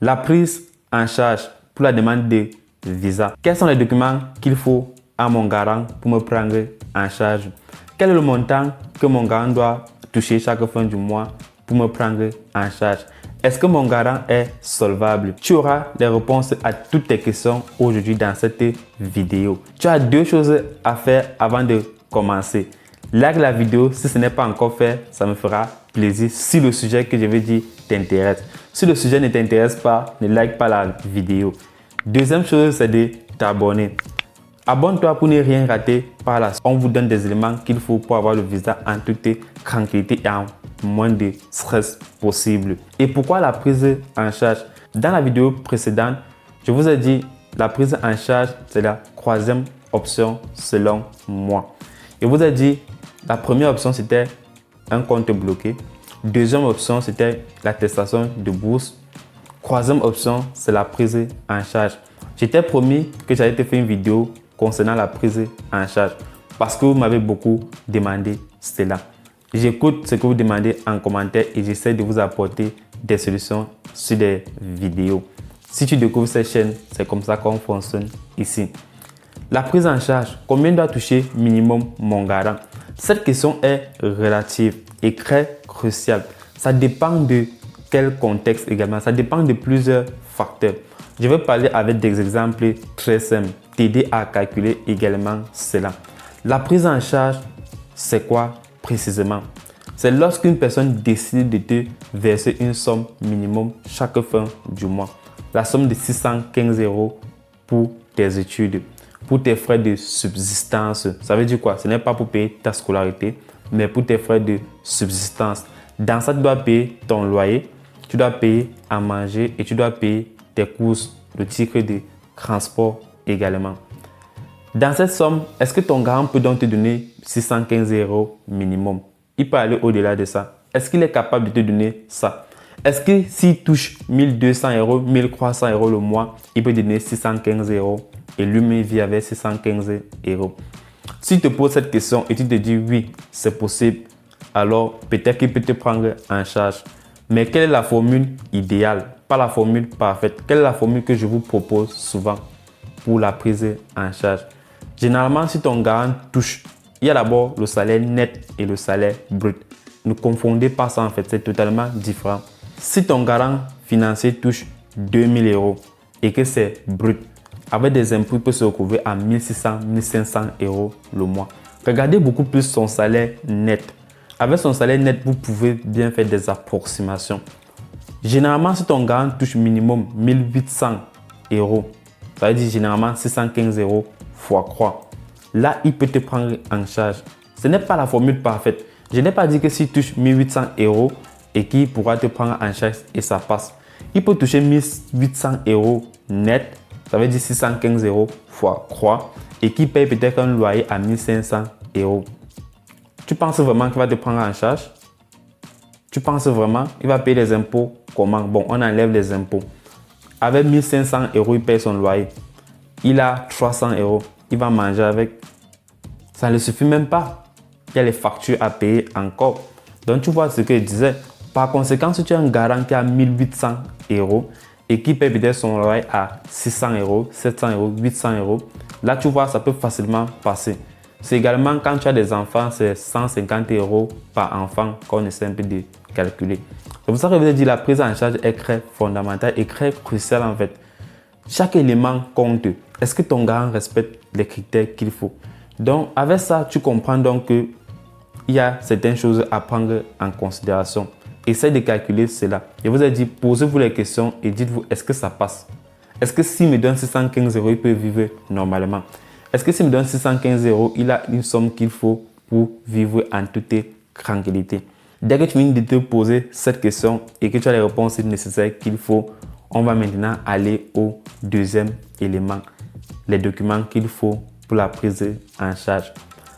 La prise en charge pour la demande de visa. Quels sont les documents qu'il faut à mon garant pour me prendre en charge? Quel est le montant que mon garant doit toucher chaque fin du mois pour me prendre en charge? Est-ce que mon garant est solvable? Tu auras les réponses à toutes tes questions aujourd'hui dans cette vidéo. Tu as deux choses à faire avant de commencer. Like la vidéo si ce n'est pas encore fait, ça me fera plaisir si le sujet que je vais dire t'intéresse. Si le sujet ne t'intéresse pas, ne like pas la vidéo. Deuxième chose, c'est de t'abonner. Abonne-toi pour ne rien rater par la suite. On vous donne des éléments qu'il faut pour avoir le visa en toute tranquillité et en moins de stress possible. Et pourquoi la prise en charge? Dans la vidéo précédente, je vous ai dit la prise en charge, c'est la troisième option selon moi. Je vous ai dit la première option, c'était un compte bloqué. Deuxième option, c'était l'attestation de bourse. Troisième option, c'est la prise en charge. J'étais promis que j'allais te faire une vidéo concernant la prise en charge parce que vous m'avez beaucoup demandé cela. J'écoute ce que vous demandez en commentaire et j'essaie de vous apporter des solutions sur des vidéos. Si tu découvres cette chaîne, c'est comme ça qu'on fonctionne ici. La prise en charge, combien doit toucher minimum mon garant? Cette question est relative et très cruciale. Ça dépend de quel contexte également. Ça dépend de plusieurs facteurs. Je vais parler avec des exemples très simples, t'aider à calculer également cela. La prise en charge, c'est quoi précisément? C'est lorsqu'une personne décide de te verser une somme minimum chaque fin du mois. La somme de 615 € pour tes études, pour tes frais de subsistance. Ça veut dire quoi? Ce n'est pas pour payer ta scolarité, mais pour tes frais de subsistance. Dans ça, tu dois payer ton loyer, tu dois payer à manger et tu dois payer tes courses, le titre de transport également. Dans cette somme, est-ce que ton garant peut donc te donner 615 € minimum? Il peut aller au-delà de ça. Est-ce qu'il est capable de te donner ça? Est-ce que s'il touche 1200 €, 1300 € le mois, il peut donner 615 € et lui-même vit avec 615 €? Si tu te poses cette question et tu te dis oui, c'est possible, alors peut-être qu'il peut te prendre en charge. Mais quelle est la formule idéale? Pas la formule parfaite. Quelle est la formule que je vous propose souvent pour la prise en charge? Généralement, si ton garant touche, il y a d'abord le salaire net et le salaire brut. Ne confondez pas ça en fait, c'est totalement différent. Si ton garant financier touche 2000 € et que c'est brut, avec des impôts, il peut se retrouver à 1600, 1500 € le mois. Regardez beaucoup plus son salaire net. Avec son salaire net, vous pouvez bien faire des approximations. Généralement, si ton garant touche minimum 1800 €, ça veut dire généralement 615 € fois 3. Là, il peut te prendre en charge. Ce n'est pas la formule parfaite. Je n'ai pas dit que s'il touche 1800 € et qu'il pourra te prendre en charge et ça passe. Il peut toucher 1800 € net, ça veut dire 615 € fois 3 et qui paye peut-être un loyer à 1500 €. Tu penses vraiment qu'il va te prendre en charge? Tu penses vraiment qu'il va payer les impôts comment? Bon, on enlève les impôts. Avec 1500 €, il paye son loyer. Il a 300 €. Il va manger avec. Ça ne suffit même pas. Il y a les factures à payer encore. Donc, tu vois ce que je disais. Par conséquent, si tu as un garant qui a 1800 € et qui paye peut-être son loyer à 600 €, 700 €, 800 €, là, tu vois, ça peut facilement passer. C'est également quand tu as des enfants, c'est 150 € par enfant qu'on essaie un peu de calculer. C'est pour ça que je vous ai dit la prise en charge est très fondamentale et très cruciale en fait. Chaque élément compte. Est-ce que ton garant respecte les critères qu'il faut? Donc, avec ça, tu comprends donc qu'il y a certaines choses à prendre en considération. Essayez de calculer cela. Je vous ai dit, posez-vous les questions et dites-vous, est-ce que ça passe? Est-ce que s'il me donne 615 €, il peut vivre normalement? Est-ce que s'il me donne 615 €, il a une somme qu'il faut pour vivre en toute tranquillité? Dès que tu viens de te poser cette question et que tu as les réponses nécessaires qu'il faut, on va maintenant aller au deuxième élément, les documents qu'il faut pour la prise en charge.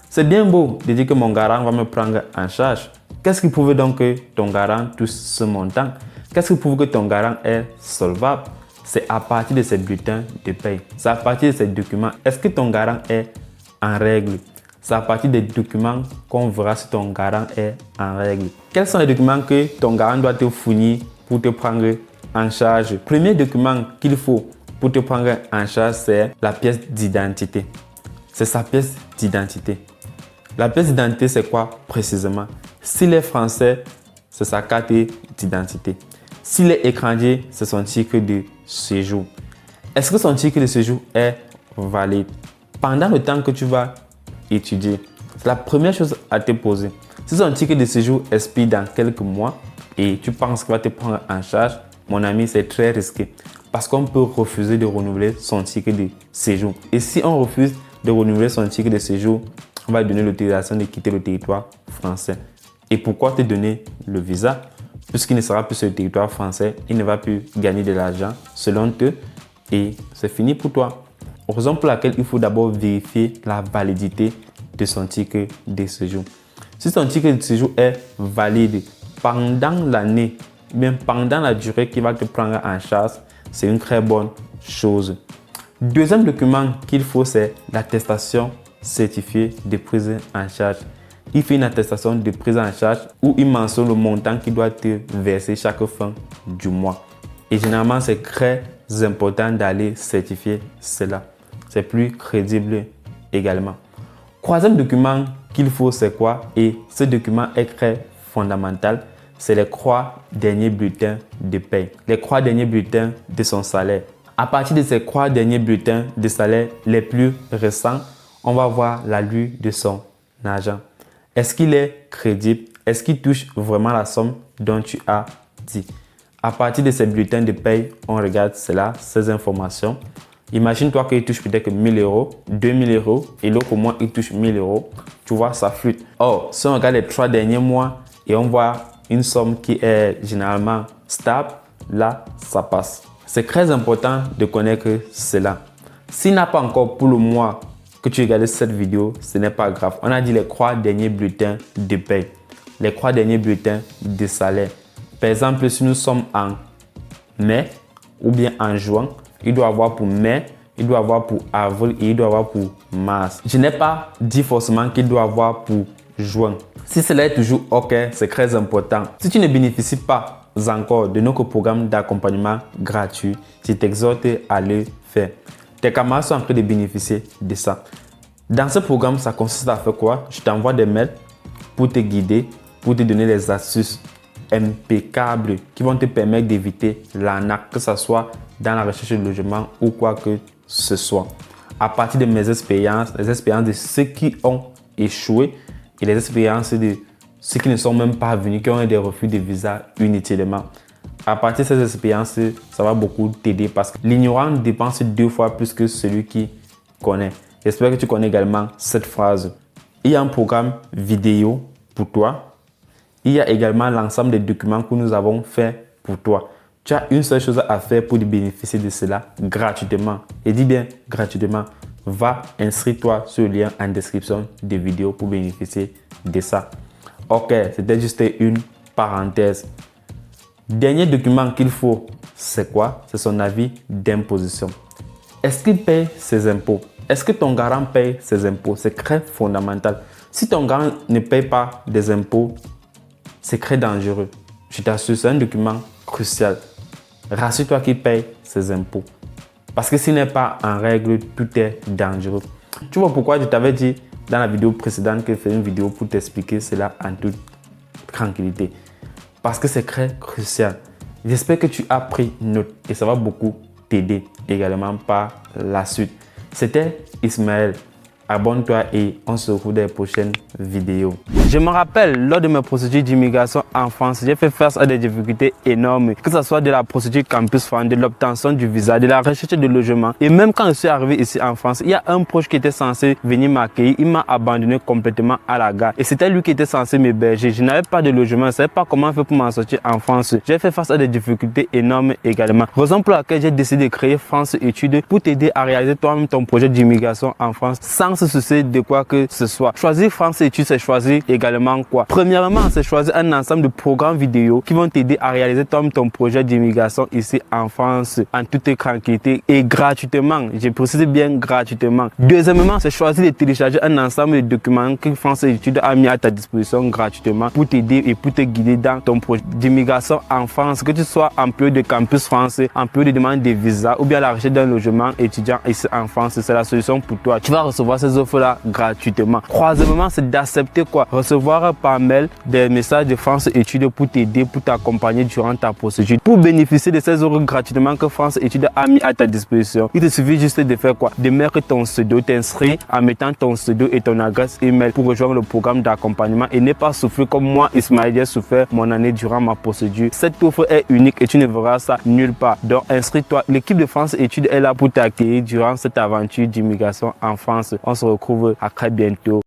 C'est bien beau de dire que mon garant va me prendre en charge. Qu'est-ce qui prouve donc que ton garant touche ce montant? Qu'est-ce qui prouve que ton garant est solvable? C'est à partir de ces bulletins de paie. C'est à partir de ces documents. Est-ce que ton garant est en règle? C'est à partir des documents qu'on verra si ton garant est en règle. Quels sont les documents que ton garant doit te fournir pour te prendre en charge. Premier document qu'il faut pour te prendre en charge, c'est la pièce d'identité. C'est sa pièce d'identité. La pièce d'identité, c'est quoi précisément? S'il est français, c'est sa carte d'identité. S'il est étranger, c'est son titre de séjour. Est-ce que son titre de séjour est valide? Pendant le temps que tu vas étudier, c'est la première chose à te poser. Si son titre de séjour expire dans quelques mois et tu penses qu'il va te prendre en charge, mon ami, c'est très risqué parce qu'on peut refuser de renouveler son titre de séjour. Et si on refuse de renouveler son titre de séjour, on va lui donner l'autorisation de quitter le territoire français. Et pourquoi te donner le visa? Puisqu'il ne sera plus sur le territoire français, il ne va plus gagner de l'argent selon eux et c'est fini pour toi. Raison pour laquelle il faut d'abord vérifier la validité de son titre de séjour. Si son titre de séjour est valide pendant l'année, bien pendant la durée qu'il va te prendre en charge, c'est une très bonne chose. Deuxième document qu'il faut, c'est l'attestation certifiée de prise en charge. Il fait une attestation de prise en charge où il mentionne le montant qui doit te verser chaque fin du mois. Et généralement, c'est très important d'aller certifier cela. C'est plus crédible également. Troisième document qu'il faut, c'est quoi? Et ce document est très fondamental. C'est les 3 derniers bulletins de paie. Les 3 derniers bulletins de son salaire. À partir de ces 3 derniers bulletins de salaire les plus récents, on va voir l'allure de son argent. Est-ce qu'il est crédible? Est-ce qu'il touche vraiment la somme dont tu as dit? À partir de ces bulletins de paie, on regarde cela, ces informations. Imagine-toi qu'il touche peut-être 1000 euros, 2000 euros et l'autre au moins il touche 1000 euros. Tu vois, ça flûte. Or, si on regarde les 3 derniers mois et on voit une somme qui est généralement stable, là, ça passe. C'est très important de connaître cela. S'il n'a pas encore pour le mois que tu regardes cette vidéo, ce n'est pas grave. On a dit les 3 derniers bulletins de paie, les 3 derniers bulletins de salaire. Par exemple, si nous sommes en mai ou bien en juin, il doit avoir pour mai, il doit avoir pour avril et il doit avoir pour mars. Je n'ai pas dit forcément qu'il doit avoir pour juin. Si cela est toujours OK, c'est très important. Si tu ne bénéficies pas encore de notre programme d'accompagnement gratuit, je t'exhorte à le faire. Tes camarades sont en train de bénéficier de ça. Dans ce programme, ça consiste à faire quoi? Je t'envoie des mails pour te guider, pour te donner des astuces impeccables qui vont te permettre d'éviter l'arnaque, que ce soit dans la recherche de logement ou quoi que ce soit. À partir de mes expériences, les expériences de ceux qui ont échoué et les expériences de ceux qui ne sont même pas venus, qui ont eu des refus de visa inutilement. À partir de ces expériences, ça va beaucoup t'aider parce que l'ignorant dépense 2 fois plus que celui qui connaît. J'espère que tu connais également cette phrase. Il y a un programme vidéo pour toi. Il y a également l'ensemble des documents que nous avons fait pour toi. Tu as une seule chose à faire pour bénéficier de cela gratuitement. Et dis bien gratuitement. Va inscris-toi sur le lien en description de vidéo pour bénéficier de ça. Ok, c'était juste une parenthèse. Dernier document qu'il faut, c'est quoi? C'est son avis d'imposition. Est-ce qu'il paye ses impôts? Est-ce que ton garant paye ses impôts? C'est très fondamental. Si ton garant ne paye pas des impôts, c'est très dangereux. Je t'assure, c'est un document crucial. Rassure-toi qu'il paye ses impôts. Parce que s'il n'est pas en règle, tout est dangereux. Tu vois pourquoi je t'avais dit dans la vidéo précédente que je ferai une vidéo pour t'expliquer cela en toute tranquillité. Parce que c'est très crucial. J'espère que tu as pris note et ça va beaucoup t'aider également par la suite. C'était Ismaël. Abonne-toi et on se retrouve dans les prochaines vidéos. Je me rappelle, lors de mes procédures d'immigration en France, j'ai fait face à des difficultés énormes, que ce soit de la procédure Campus France, de l'obtention du visa, de la recherche de logement. Et même quand je suis arrivé ici en France, il y a un proche qui était censé venir m'accueillir. Il m'a abandonné complètement à la gare. Et c'était lui qui était censé m'héberger. Je n'avais pas de logement, je ne savais pas comment faire pour m'en sortir en France. J'ai fait face à des difficultés énormes également. Raison pour laquelle j'ai décidé de créer France Études pour t'aider à réaliser toi-même ton projet d'immigration en France sans sans se soucier de quoi que ce soit. Choisir France Études, c'est choisir également quoi? Premièrement, c'est choisir un ensemble de programmes vidéo qui vont t'aider à réaliser ton projet d'immigration ici en France en toute tranquillité et gratuitement. Je précise bien gratuitement. Deuxièmement, c'est choisir de télécharger un ensemble de documents que France Études a mis à ta disposition gratuitement pour t'aider et pour te guider dans ton projet d'immigration en France, que tu sois employé de campus français, employé de demande de visa ou bien à la recherche d'un logement étudiant ici en France. C'est la solution pour toi. Tu vas recevoir ces offres-là gratuitement. Troisièmement, c'est d'accepter quoi? Recevoir par mail des messages de France Études pour t'aider, pour t'accompagner durant ta procédure. Pour bénéficier de ces offres gratuitement que France Études a mis à ta disposition, il te suffit juste de faire quoi? De mettre ton pseudo, t'inscrire en mettant ton pseudo et ton adresse email pour rejoindre le programme d'accompagnement et ne pas souffrir comme moi, Ismaël, j'ai souffert mon année durant ma procédure. Cette offre est unique et tu ne verras ça nulle part. Donc inscris-toi. L'équipe de France Études est là pour t'accueillir durant cette aventure d'immigration en France. On se retrouve à très bientôt.